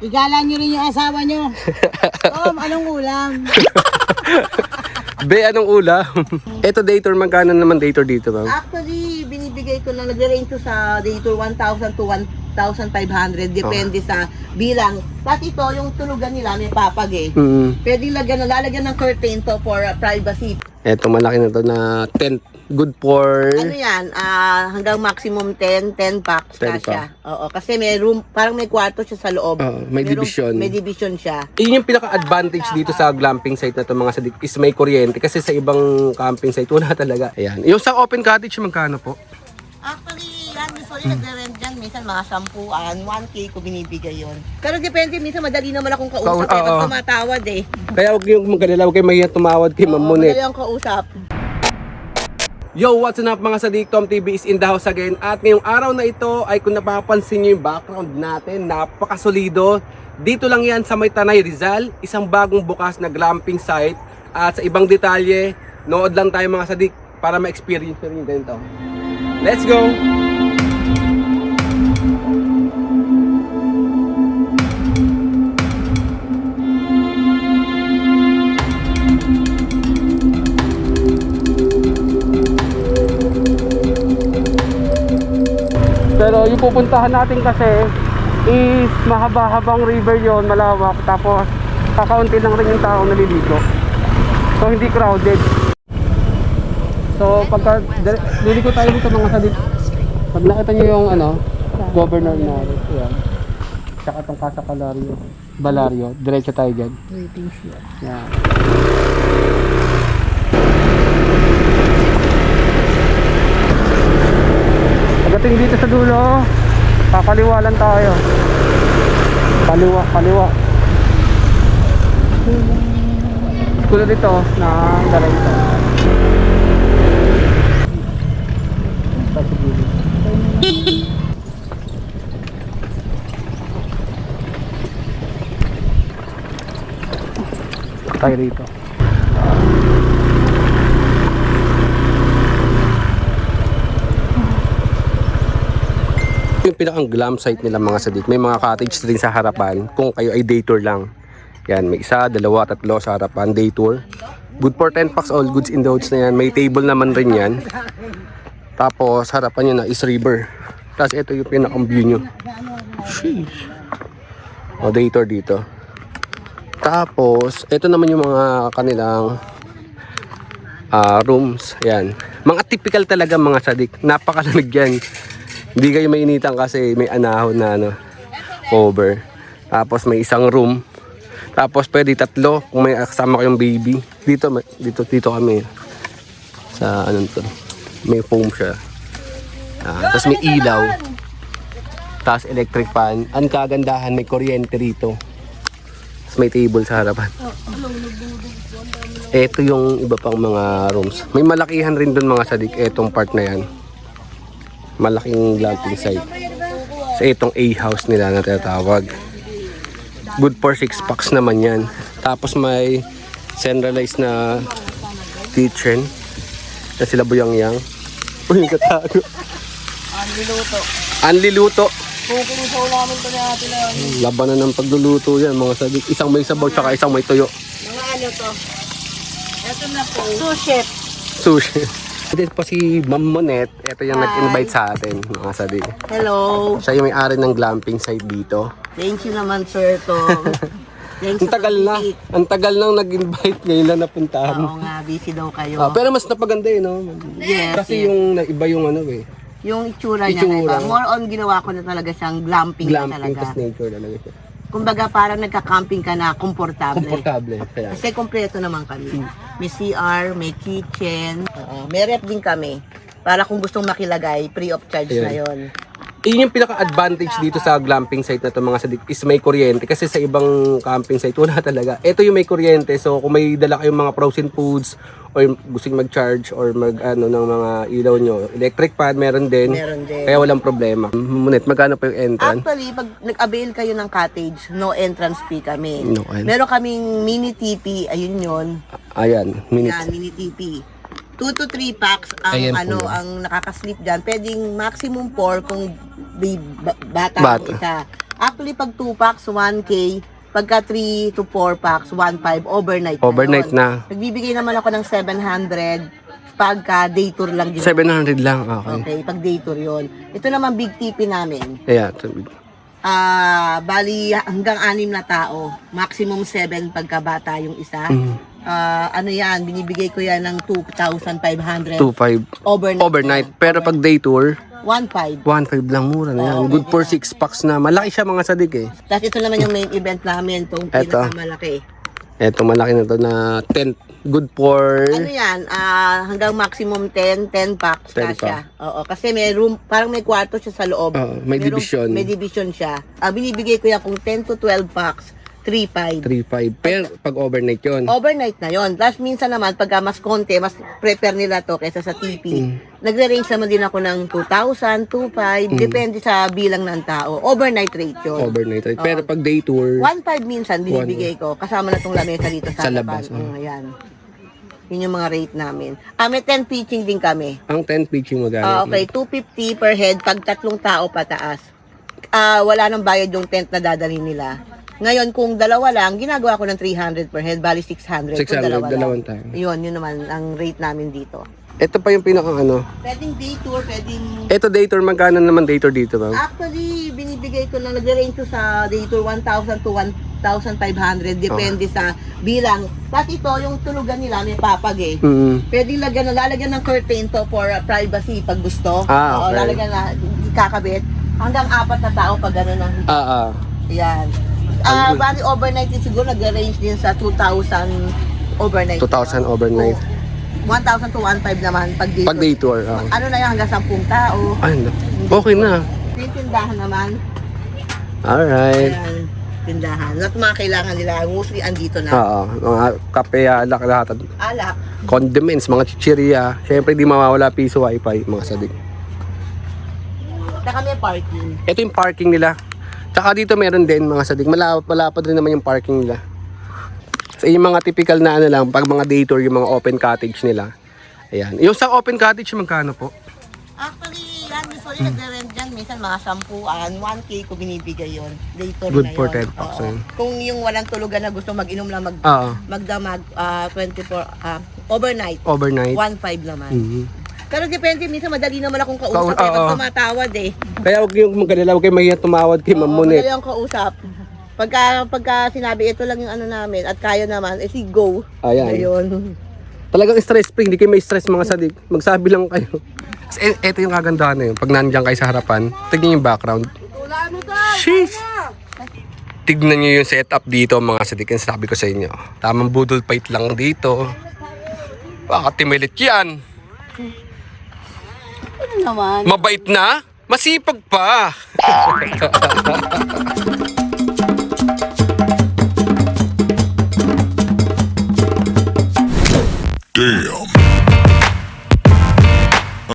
Igala nyo rin yung asawa nyo. Tom, anong ulam? Be, anong ulam? Ito dator, magkano naman dator dito, ma'am? Actually, binibigay ko lang, nag-range to sa dator 1,000 to 1,500. Depende sa bilang. Tapos ito, yung tulugan nila, may papag eh. Pwede lalagyan ng curtain to for privacy. Ito, malaki na to na tent. Good for... Ano yan, hanggang maximum 10 packs 10 kasya. Oo, kasi may room, parang may kwarto siya sa loob. may division. May division siya. Yun yung pinaka-advantage dito sa glamping site na to mga sadik is may kuryente kasi sa ibang camping site wala talaga. Ayan. Yung sa open cottage magkano po? Actually, yan, usually nagre-rent dyan, minsan mga 10,000, 1K ko binibigay yon. Pero depende, minsan madali naman akong kausap eh, pag tumatawad eh. Kaya huwag yung magalala, huwag kayo mahiyang tumawad kay Ma'am Monet. Madali akong kausap. Yo, what's up mga sadik? Tom TV is in the house again. At ngayong araw na ito ay kung napapansin nyo yung background natin, napakasolido. Dito lang yan sa May Tanay, Rizal. Isang bagong bukas na glamping site. At sa ibang detalye, nood lang tayo mga sadik para ma-experience nyo rin ganito. Let's go! Pero yung pupuntahan natin kasi is mahaba-habang river yon, malawak, tapos kakaunti lang rin yung tao naliligo. So hindi crowded. So pagka liliko tayo dito mga sadik, pag nakita nyo yung governor na yan, tsaka itong Casa Balario, diretso tayo dyan. Waiting siya. Yan. Pagdating dito sa dulo, kakaliwalan tayo. Kaliwa. Tulad dito na diretso. Tayo dito. Yung pinakang glam site nila mga sadik, may mga cottage din sa harapan kung kayo ay day tour lang. Yan, may isa, dalawa, tatlo sa harapan, day tour. Good for 10 packs, all goods in the hoods na yan. May table naman rin yan. Tapos harapan nyo na is river. Tapos ito yung pinakang view nyo. Sheesh. O, day tour dito. Tapos ito naman yung mga kanilang rooms. Yan, mga typical talaga mga sadik. Napakalamig yan. Hindi kayo mainitan kasi may anahon na cover. Tapos may isang room. Tapos pwede tatlo kung may kasama kayong baby. Dito kami. Sa to. May foam siya. Tapos may ilaw. Tapos electric fan. Ang kagandahan, may kuryente rito. Tapos may table sa harapan. Ito yung iba pang mga rooms. May malakihan rin doon mga sadik. Etong part na yan. Malaking glamping site. Sa itong A-house nila na tinatawag. Good for 6 packs naman yan. Tapos may centralized na kitchen. Na sila buyang-yang. Uy, katago. Anliluto. Kung sa ulamin to na natin na. Labanan ng pagluluto yan mga sadik. Isang may sabaw tsaka isang may tuyo. Mga ano to? Ito na po. Sushi. Ito po si Ma'am Monet. Ito yung nag-invite sa atin mga sadik. Hello. Siya yung may-ari ng glamping site dito. Thank you naman, Sir Tom. Ang tagal na. Ang tagal nang nag-invite, ngayon lang napuntahan. Oo nga, busy daw kayo. Pero mas napaganda no? Yes, Kasi yung iba yung yung itsura niya na iba. More on ginawa ko na talaga siyang glamping, glamping talaga. tas nature talaga siya. Kumbaga parang nagka-camping ka na komportable. Kaya. Kasi kompleto naman kami. May CR, may kitchen, may rep din kami. Para kung gustong makilagay, free of charge na yon. Yun yung pinaka-advantage dito sa glamping site na to mga sadik is may kuryente kasi sa ibang camping site wala talaga. Ito yung may kuryente, so kung may dala kayong mga frozen foods or gusto mag-charge or ng mga ilaw nyo, electric fan meron din. Kaya walang problema. Munit, magkano pa yung entrance? Actually, pag nag-avail kayo ng cottage, no entrance fee kami. No, meron kaming mini TP, ayun yun. Ayan, Yan, mini TP. 2 to 3 packs ang Ayan ang nakaka-sleep diyan. Pwedeng maximum 4 kung may bata. Isa. Actually, pag 2 packs, 1K. Pagka 3 to 4 packs, 1.5 overnight. Overnight yun. na. Nagbibigay naman ako ng 700 pagka day tour lang din. 700 lang, okay. Okay, pag day tour yun. Ito naman big tipi namin. Ayan. Bali hanggang 6 na tao. Maximum 7 pagkabata yung isa. Ano yan, binibigay ko yan ng 2,500 2.5. overnight. Pero pag day tour, 1.5. 1.5 lang, mura na yan. Oo, Good for pwede 6 packs na. Malaki siya mga sadik eh. Tapos ito naman yung main event namin, itong Eto. pinakamalaki. Eto, malaki na to na tent. Good for... Ano yan, hanggang maximum 10 packs 10 kasya. Oo, kasi may room, parang may kwarto siya sa loob. Oo, may room- division. May division siya. Binibigay ko yan kung 10 to 12 packs, 3.5. 3.5. Pero pag overnight yon. Overnight na yon. Tapos minsan naman, pagka mas konti, mas prepare nila to kaysa sa TP. Nagre-range naman din ako ng 2,000, 2,500, depende sa bilang ng tao. Overnight rate yun. Overnight. Pero pag day tour, 1.5 minsan binibigay ko, kasama na tong lamesa dito sa Sa labas, harapan. Ayan. Yun yung mga rate namin. May 10 pitching din kami. ang tent pitching magana. Okay, 250 per head pag 3 tao pataas. Wala nang bayad yung tent na dadalhin nila. Ngayon, kung dalawa lang, ginagawa ko ng 300 per head, bali 600. 600, kung dalawa dalawang lang. tao. Yun naman ang rate namin dito. Ito pa yung pinakang ano. Pwedeng day tour, pwedeng... Ito day tour, magkano naman day tour dito, ma'am? Actually, binibigay ko na nag-range to sa day tour 1,000 to 1,500. Depende sa bilang. Tapos ito, yung tulugan nila, may papag eh. Pwede lalagyan ng curtain to for privacy pag gusto. Oo, Okay. lalagyan na, ikakabit. Hanggang 4 na tao pag gano'n ang... Yan. Bali overnight din siguro nag-range din sa 2,000 overnight. 2,000 overnight. 1,000 to 1,500 naman pag day Pag day tour. Ano na yan, hanggang 10 tao. Ay, okay na. Yung tindahan naman. Alright. Ayan, tindahan. Lahat mga kailangan nila, mostly andito na. Mga kape, alak, lahat. Alak. Condiments, mga chichirya. Siyempre, di mawawala piso wifi, mga sadik. Saka may parking. Ito yung parking nila. Tsaka dito meron din, mga sadik. Malapad rin naman yung parking nila. So, yung mga typical na ano lang, pag mga day tour, yung mga open cottage nila. Ayan. Yung sa open cottage, magkano po? Actually, yan, usually nagre-rent dyan. Minsan mga 10, 1K ko binibigay yun. Day tour Good na for yun. 10 bucks Oo. yun. Kung yung walang tulugan na gusto mag-inom lang, Oo. magdamag, 24, overnight. Overnight. 1.5 naman. Mhm. Pero depende, minsan madali naman akong kausap. Oo. Pag tumatawad eh. Kaya huwag yung magalala, huwag kayo mahiya tumawad kay Ma'am Oo, Monet. madali akong kausap. Pagka sinabi, ito lang yung ano namin, at kaya naman, si go. Ayan. Ayun. Talagang stress free, hindi kayo may stress mga sadik. Magsabi lang kayo. Ito yung kagandahan na yun. Pag nandiyan kayo sa harapan, tignan yung background. Sheesh! Tignan nyo yung setup dito mga sadik. Yung sabi ko sa inyo. Tamang budol fight lang dito. Baka timilit yan. Ano naman? Mabait na? Masipag pa! Damn.